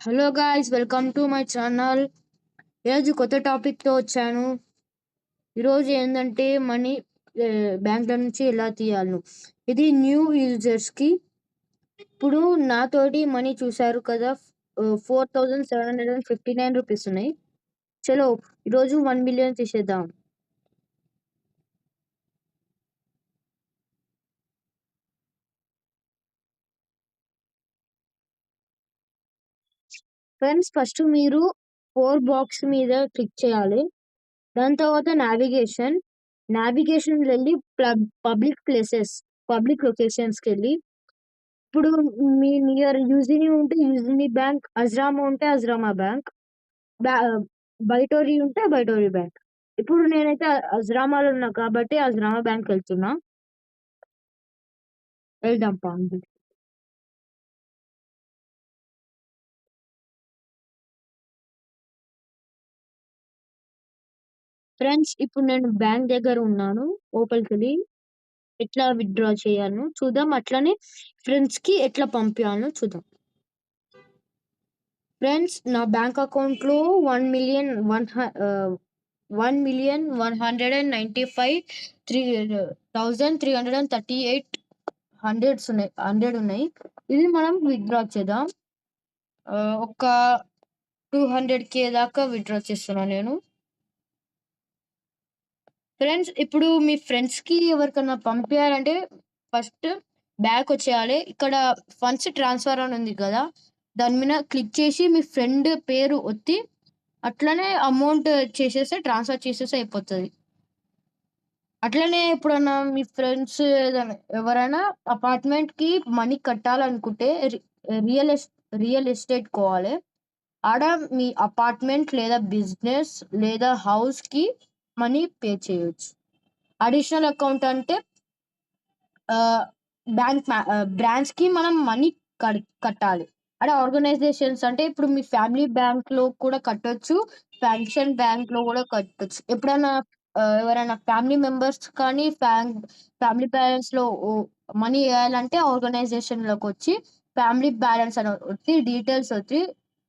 Hello guys, welcome to my channel. ఈరోజు కొత్త టాపిక్తో వచ్చాను. ఈరోజు ఏంటంటే మనీ బ్యాంక్ల నుంచి ఎలా తీయాలను. ఇది న్యూ యూజర్స్కి. ఇప్పుడు నాతోటి మనీ చూశారు కదా, 4759 రూపీస్ ఉన్నాయి. చలో ఈరోజు 1 మిలియన్ తీసేద్దాం. ఫ్రెండ్స్, ఫస్ట్ మీరు 4 బాక్స్ మీద క్లిక్ చేయాలి. దాని తర్వాత నావిగేషన్ వెళ్ళి పబ్లిక్ లొకేషన్స్కి వెళ్ళి, ఇప్పుడు మీ నియర్ యూజిని ఉంటే యూజిని బ్యాంక్, అజ్రామా ఉంటే అజ్రామా బ్యాంక్, బైటోరి ఉంటే బైటోరి బ్యాంక్. ఇప్పుడు నేనైతే అజ్రామాలో ఉన్నా కాబట్టి అజ్రామా బ్యాంక్ వెళ్దాం పాండి. ఫ్రెండ్స్, ఇప్పుడు నేను బ్యాంక్ దగ్గర ఉన్నాను. లోపలికి వెళ్ళి ఎట్లా విత్డ్రా చేయాలను చూద్దాం, అట్లనే ఫ్రెండ్స్ కి ఎట్లా పంపించాలను చూద్దాం. ఫ్రెండ్స్, నా బ్యాంక్ అకౌంట్ లో 1,193,338 ఉన్నాయి. ఇది మనం విత్డ్రా చేద్దాం. ఒక 200K దాకా విత్డ్రా చేస్తున్నాను నేను. ఫ్రెండ్స్, ఇప్పుడు మీ ఫ్రెండ్స్ కి ఎవరికన్నా పంపించాలంటే ఫస్ట్ బ్యాక్ వచ్చేయాలి. ఇక్కడ ఫండ్స్ ట్రాన్స్ఫర్ అని ఉంది కదా, దాని మీద క్లిక్ చేసి మీ ఫ్రెండ్ పేరు ఒత్తి అట్లనే అమౌంట్ ట్రాన్స్ఫర్ చేసేస్తే అయిపోతుంది. అట్లనే ఎప్పుడన్నా మీ ఫ్రెండ్స్ ఎవరైనా అపార్ట్మెంట్ కి మనీ కట్టాలనుకుంటే రియల్ ఎస్టేట్ కోవాలి. ఆడ మీ అపార్ట్మెంట్ లేదా బిజినెస్ లేదా హౌస్ కి మనీ పే చేయొచ్చు. అడిషనల్ అకౌంట్ అంటే బ్రాంచ్ కి మనం మనీ కట్టాలి. అదే ఆర్గనైజేషన్స్ అంటే ఇప్పుడు మీ ఫ్యామిలీ బ్యాంక్ లో కూడా కట్టొచ్చు, పెన్షన్ బ్యాంక్ లో కూడా కట్టొచ్చు. ఎప్పుడైనా ఎవరైనా ఫ్యామిలీ మెంబర్స్ కానీ ఫ్యామిలీ బ్యాలెన్స్ లో మనీ వేయాలంటే ఆర్గనైజేషన్ లోకి వచ్చి ఫ్యామిలీ బ్యాలెన్స్ అని వచ్చి డీటెయిల్స్ వచ్చి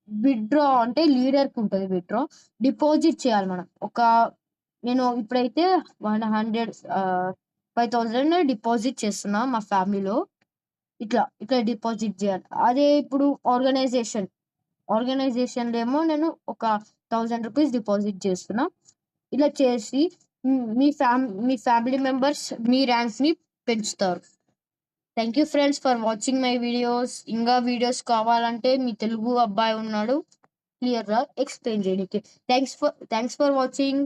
విత్డ్రా అంటే లీడర్ కి ఉంటుంది. విత్డ్రా డిపాజిట్ చేయాలి మనం. నేను ఇప్పుడైతే 5,000 డిపాజిట్ చేస్తున్నా మా ఫ్యామిలీలో. ఇట్లా డిపాజిట్ చేయాలి. అదే ఇప్పుడు ఆర్గనైజేషన్ ఏమో నేను ఒక 1,000 రూపీస్ డిపాజిట్ చేస్తున్నా. ఇలా చేసి మీ ఫ్యామిలీ మెంబర్స్ మీ ర్యాంక్స్ ని పెంచుతారు. Thank you friends for watching my videos. ఇంకా వీడియోస్ కావాలంటే మీ తెలుగు అబ్బాయి ఉన్నాడు క్లియర్ గా ఎక్స్ప్లెయిన్ చేయడానికి. Thanks for watching.